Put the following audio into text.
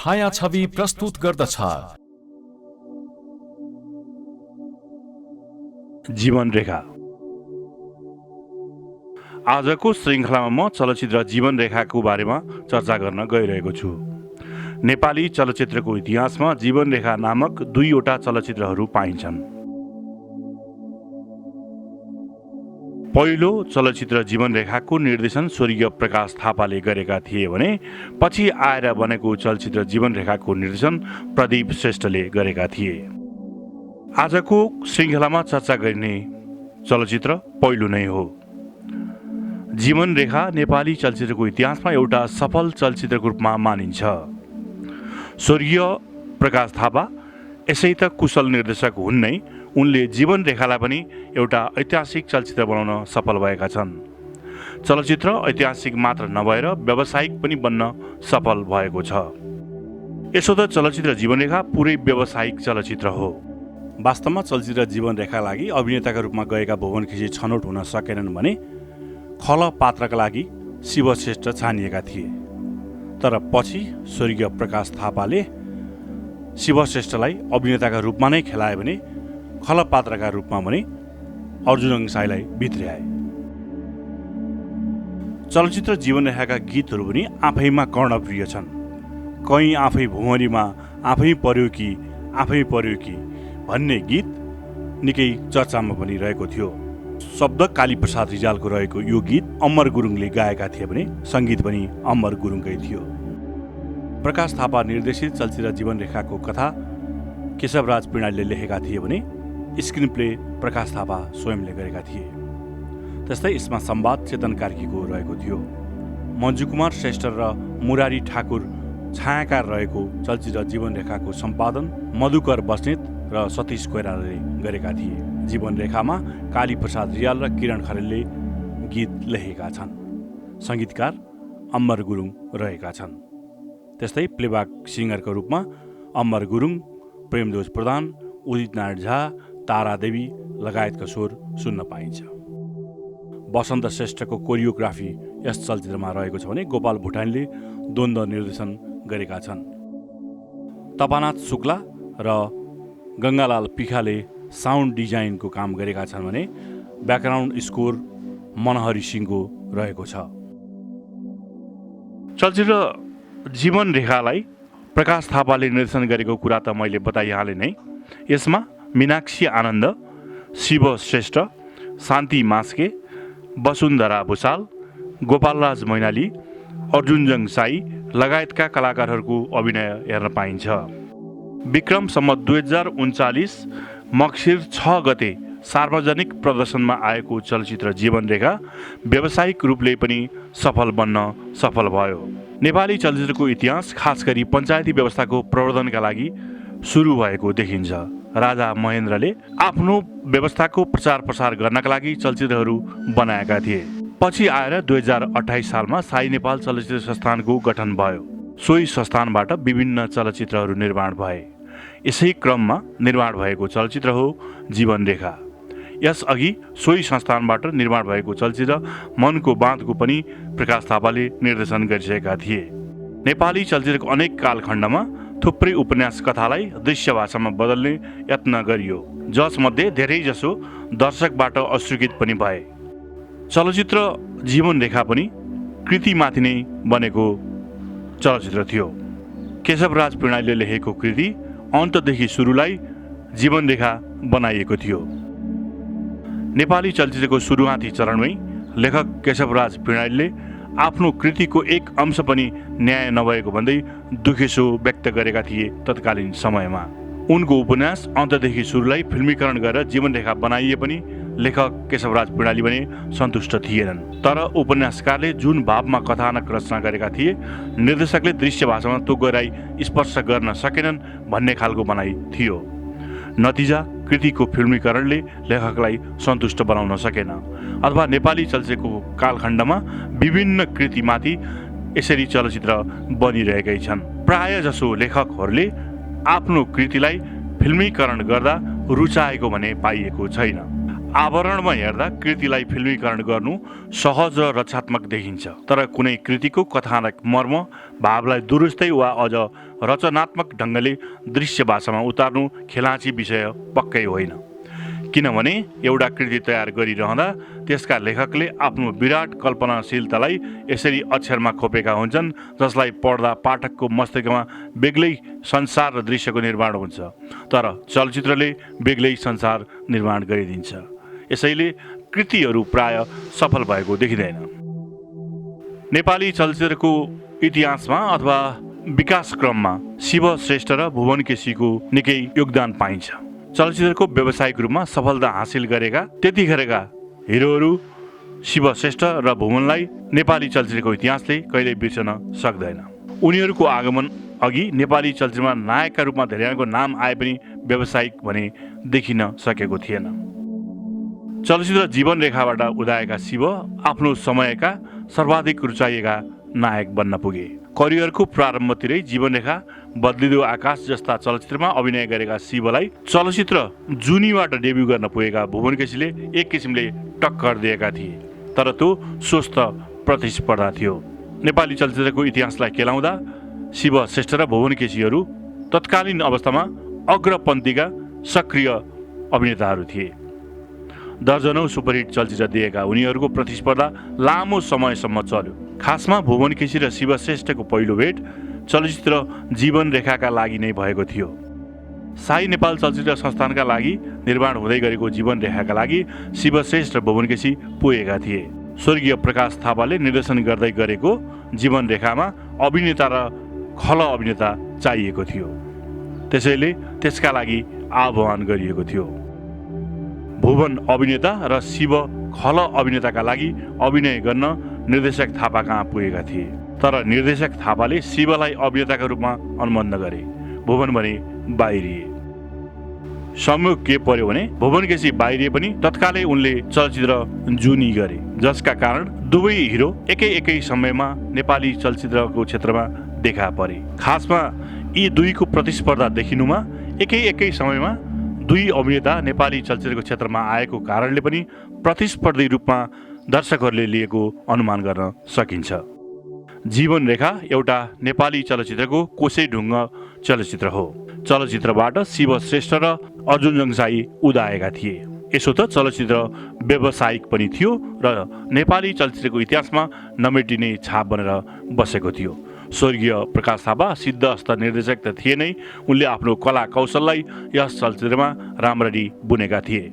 छायाछवि प्रस्तुत गर्दछ। जीवन रेखा। आजको श्रृङ्खलामा म चलचित्र जीवन रेखाको बारेमा चर्चा गर्न गइरहेको छु। नेपाली चलचित्रको इतिहासमा जीवन रेखा नामक दुईवटा चलचित्रहरू पाइन्छन्। पहिलो चलचित्र जीवन रेखाको निर्देशन स्वर्गीय प्रकाश थापाले गरेका थिए भने पछि आएर बनेको चलचित्र जीवन रेखाको निर्देशन प्रदीप श्रेष्ठले गरेका थिए। आजको श्रृङ्खलामा चर्चा गरिने चलचित्र पहिलो नै हो। जीवन रेखा नेपाली चलचित्रको इतिहासमा एउटा सफल चलचित्रको रूपमा मानिन्छ। स्वर्गीय प्रकाश थापा यसै त कुशल निर्देशक हुन् नै, उनले जीवन रेखालाई पनि एउटा ऐतिहासिक चलचित्र बनाउन सफल भएका छन्। चलचित्र ऐतिहासिक मात्र नभएर व्यावसायिक पनि बन्न सफल भएको छ। यसो त चलचित्र जीवन रेखा पुरै व्यावसायिक चलचित्र हो। वास्तवमा चलचित्र जीवन रेखाका लागि अभिनेताका रूपमा गएका भुवन केसी छनौट हुन सकेनन् भने खल पात्रका लागि शिव श्रेष्ठ छानिएका थिए। तर पछि स्वर्गीय प्रकाश थापाले शिव श्रेष्ठलाई अभिनेताका रूपमा नै खेलाए भने खल पात्रका रूपमा भने अर्जुन अंसाईलाई भित्र्याए। चलचित्र जीवन रेखाका गीतहरू पनि आफैमा कर्णप्रिय छन्। कहीँ आफै भुमरीमा आफै पर्यो कि भन्ने गीत निकै चर्चामा पनि रहेको थियो। शब्द कालीप्रसाद रिजालको रहेको यो गीत अमर गुरुङले गाएका थिए भने सङ्गीत पनि अमर गुरुङकै थियो। प्रकाश थापा निर्देशित चलचित्र जीवन रेखाको कथा केशवराज पिँडालीले लेखेका थिए भने स्क्रिन प्ले प्रकाश थापा स्वयंले गरेका थिए। त्यस्तै यसमा संवाद चेतन कार्कीको रहेको थियो। मञ्जु कुमार श्रेष्ठ र मुरारी ठाकुर छायाकार रहेको चलचित्र जीवन रेखाको सम्पादन मधुकर बस्नेत र सतीश कोइरालाले गरेका थिए। जीवन रेखामा कालीप्रसाद रिजाल र किरण खरेलले गीत लेखेका छन्। सङ्गीतकार अमर गुरुङ रहेका छन्। त्यस्तै प्लेब्याक सिङ्गरको रूपमा अमर गुरुङ, प्रेमध्वज प्रधान, उदित नारायण झा, तारा देवी लगायतका स्वर सुन्न पाइन्छ। वसन्त श्रेष्ठको कोरियोग्राफी यस चलचित्रमा रहेको छ भने गोपाल भुटानीले द्वन्द्व निर्देशन गरेका छन्। तपानाथ शुक्ला र गङ्गालाल पिखाले साउन्ड डिजाइनको काम गरेका छन् भने ब्याकग्राउन्ड स्कोर मनहरी सिंहको रहेको छ। चलचित्र जीवन रेखालाई प्रकाश थापाले निर्देशन गरेको कुरा त मैले बताइहालेँ नै। यसमा मीनाक्षी आनन्द, शिव श्रेष्ठ, शान्ति मास्के, वसुन्धरा भुषाल, गोपालराज मैनाली, अर्जुन साई लगायतका कलाकारहरूको अभिनय हेर्न पाइन्छ। विक्रम सम्मत 2039 मक्सिर 6 गते सार्वजनिक प्रदर्शनमा आएको चलचित्र जीवन रेखा व्यावसायिक रूपले पनि सफल बन्न सफल भयो। नेपाली चलचित्रको इतिहास खास गरी पञ्चायती व्यवस्थाको प्रवर्धनका लागि सुरु भएको देखिन्छ। राजा महेन्द्रले आफ्नो व्यवस्थाको प्रचार प्रसार गर्नका लागि चलचित्रहरू बनाएका थिए। पछि आएर 2028 सालमा साई नेपाल चलचित्र संस्थानको गठन भयो। सोही संस्थानबाट विभिन्न चलचित्रहरू निर्माण भए। यसै क्रममा निर्माण भएको चलचित्र हो जीवन रेखा। यसअघि सोही संस्थानबाट निर्माण भएको चलचित्र मनको बाँधको पनि प्रकाश थापाले निर्देशन गरिसकेका थिए। नेपाली चलचित्रको अनेक कालखण्डमा थुप्रै उपन्यास कथालाई दृश्य भाषामा बदल्ने यत्न गरियो, जसमध्ये धेरैजसो दर्शकबाट अस्वीकृत पनि भए। चलचित्र जीवन रेखा पनि कृतिमाथि नै बनेको चलचित्र थियो। केशवराज पिँडालीले लेखेको कृति अन्तदेखि सुरुलाई जीवन रेखा बनाइएको थियो। नेपाली चलचित्रको सुरुवाती चरणमै लेखक केशवराज पिँडालीले आफ्नो कृतिको एक अंश पनि न्याय नभएको भन्दै दुखेसो व्यक्त गरेका थिए। तत्कालीन समयमा उनको उपन्यास अन्तदेखि सुरुलाई फिल्मीकरण गरेर जीवन रेखा बनाइए पनि लेखक केशवराज पिँडाली पनि सन्तुष्ट थिएनन्। तर उपन्यासकारले जुन भावमा कथानक रचना गरेका थिए, निर्देशकले दृश्य भाषामा त्यो गहिराई स्पर्श गर्न सकेनन् भन्ने खालको बनाइ थियो। नतिजा कृतिको फिल्मीकरणले लेखकलाई सन्तुष्ट बनाउन सकेन, अथवा नेपाली चलचित्रको कालखण्डमा विभिन्न कृतिमाथि यसरी चलचित्र बनिरहेकै छन्। प्राय जसो लेखकहरूले आफ्नो कृतिलाई फिल्मीकरण गर्दा रुचाएको भने पाइएको छैन। आवरणमा हेर्दा कृतिलाई फिल्मीकरण गर्नु सहज र रक्षात्मक देखिन्छ, तर कुनै कृतिको कथानक मर्म भावलाई दुरुस्तै वा अझ रचनात्मक ढङ्गले दृश्य भाषामा उतार्नु खेलाँची विषय पक्कै होइन। किनभने एउटा कृति तयार गरिरहँदा त्यसका लेखकले आफ्नो विराट कल्पनाशीलतालाई यसरी अक्षरमा खोपेका हुन्छन् जसलाई पढ्दा पाठकको मस्तिष्कमा बेग्लै संसार र दृश्यको निर्माण हुन्छ, तर चलचित्रले बेग्लै संसार निर्माण गरिदिन्छ। यसैले कृतिहरू प्राय सफल भएको देखिँदैन। नेपाली चलचित्रको इतिहासमा अथवा विकास क्रममा शिव श्रेष्ठ र भुवन केसीको निकै योगदान पाइन्छ। चलचित्रको व्यावसायिक रूपमा सफलता हासिल गरेका त्यतिखेरका हिरोहरू शिव श्रेष्ठ र भुवनलाई नेपाली चलचित्रको इतिहासले कहिल्यै बिर्सन सक्दैन। उनीहरूको आगमन अघि नेपाली चलचित्रमा नायकका रूपमा धेरैजनाको नाम आए पनि व्यावसायिक भने देखिन सकेको थिएन। चलचित्र जीवन रेखाबाट उदाएका शिव आफ्नो समयका सर्वाधिक रुचाइएका नायक बन्न पुगे। करियरको प्रारम्भतिरै जीवनरेखा, बदलिदो आकाश जस्ता चलचित्रमा अभिनय गरेका शिवलाई चलचित्र जुनीबाट डेब्यू गर्न पुगेका भुवन केसीले एक किसिमले टक्कर दिएका थिए, तर त्यो स्वस्थ प्रतिस्पर्धा थियो। नेपाली चलचित्रको इतिहासलाई केलाउँदा शिव श्रेष्ठ र भुवन केसीहरू तत्कालीन अवस्थामा अग्रपन्थीका सक्रिय अभिनेताहरू थिए। दर्जनौं सुपरहिट चलचित्र दिएका उनीहरूको प्रतिस्पर्धा लामो समयसम्म चल्यो। खासमा भुवन केसी र शिव श्रेष्ठको पहिलो भेट चलचित्र जीवन रेखाका लागि नै भएको थियो। शाही नेपाल चलचित्र संस्थानका लागि निर्माण हुँदै गरेको जीवन रेखाका लागि शिव श्रेष्ठ र भुवन केसी पुगेका थिए। स्वर्गीय प्रकाश थापाले निर्देशन गर्दै गरेको जीवन रेखामा अभिनेता र खल अभिनेता चाहिएको थियो, त्यसैले त्यसका लागि आह्वान गरिएको थियो। भुवन अभिनेता र शिव खल अभिनेताका लागि अभिनय गर्न निर्देशक थापा कहाँ पुगेका थिए, तर निर्देशक थापाले शिवलाई अभिनेताका रूपमा अनुबन्ध गरे, भुवन भने बाहिरिए। संयोग के पर्यो भने भुवन केसी बाहिरिए पनि तत्कालै उनले चलचित्र जुनी गरे, जसका कारण दुवै हिरो एकै समयमा नेपाली चलचित्रको क्षेत्रमा देखा परे। खासमा यी दुईको प्रतिस्पर्धा देखिनुमा एकै समयमा दुई अभिनेता नेपाली चलचित्रको क्षेत्रमा आएको कारणले पनि प्रतिस्पर्धी रूपमा दर्शकहरूले लिएको अनुमान गर्न सकिन्छ। जीवन रेखा एउटा नेपाली चलचित्रको कोसेढुङ्ग चलचित्र हो। चलचित्रबाट शिव श्रेष्ठ र अर्जुन जङसाई उदाएका थिए। यसो त चलचित्र व्यावसायिक पनि थियो र नेपाली चलचित्रको इतिहासमा नमेटिने छाप बनेर बसेको थियो। स्वर्गीय प्रकाश थापा सिद्धहस्त निर्देशक त थिए नै, उनले आफ्नो कला कौशललाई यस चलचित्रमा राम्ररी बुनेका थिए।